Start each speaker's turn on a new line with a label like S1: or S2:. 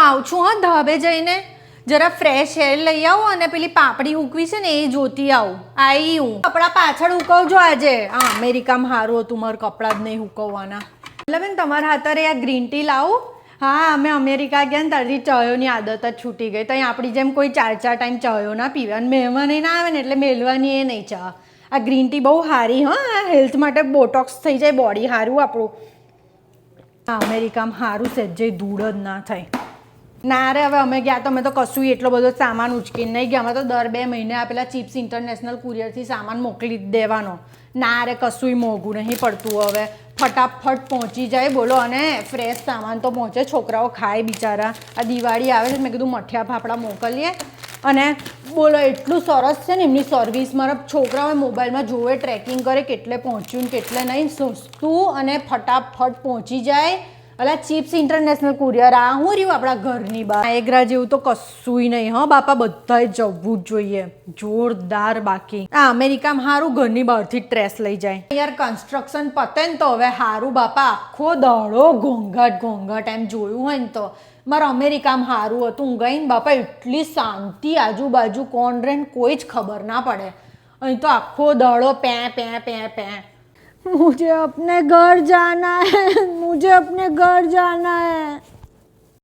S1: આવું છું હા ધાબે જઈને જરા ફ્રેશ એર લઈ આવું અને પેલી પાપડી હૂકવી છે ને એ જોતી આવું. આવી હું કપડાં પાછળ હુકવજો આજે. હા અમેરિકામાં સારું હતું મારા કપડાં જ નહીં હુકવવાના. એટલે બેન તમારા હાથરે આ ગ્રીન ટી લાવું. હા અમે અમેરિકા ગયા ને ત્યારથી ચાયોની આદત જ છૂટી ગઈ. ત્યાં આપણી જેમ કોઈ 4 ટાઈમ ચાયો ના પીવે અને મહેમાન ના આવે ને એટલે મેલવાની એ નહીં ચા. આ ગ્રીન ટી બહુ સારી હા હેલ્થ માટે બોટોક્સ થઈ જાય બોડી સારું આપણું. હા અમેરિકામાં સારું સહેજે ધૂળ જ ના થાય. ના રે હવે અમે ગયા તો અમે તો કશું એટલો બધો સામાન ઉચકીને નહીં ગયા. અમે તો દર 2 મહિને આ પેલા ચિપ્સ ઇન્ટરનેશનલ કુરિયરથી સામાન મોકલી જ દેવાનો. ના રે કશુંય મોંઘું નહીં પડતું હવે ફટાફટ પહોંચી જાય બોલો અને ફ્રેશ સામાન તો પહોંચે છોકરાઓ ખાય બિચારા. આ દિવાળી આવે છે મેં કીધું મઠિયા ફાફડા મોકલીએ અને બોલો એટલું સરસ છે ને એમની સર્વિસ. મારા છોકરાઓ મોબાઈલમાં જોવે ટ્રેકિંગ કરે કેટલે પહોંચ્યું ને કેટલે નહીં. સસ્તું અને ફટાફટ પહોંચી જાય. અલા ચિપ્સ ઇન્ટરનેશનલ કુરિયર આ હું રહ્યું આપણા ઘરની બહાર. નાયગ્રા જેવું તો કશુંય નહીં હા બાપા બધાય જવું જ જોઈએ જોરદાર. બાકી આ અમેરિકામાં સારું ઘરની બહારથી ટ્રેસ લઈ જાય. યાર કન્સ્ટ્રક્શન પતે ને તો હવે સારું બાપા આખો દાડો ઘોંઘાટ એમ જોયું હોય ને તો મારા અમેરિકામાં સારું હતું. હું ગઈ ને બાપા એટલી શાંતિ આજુબાજુ કોણ રહે ને કોઈ જ ખબર ના પડે. અહીં તો આખો દાડો પે. मुझे अपने घर जाना है.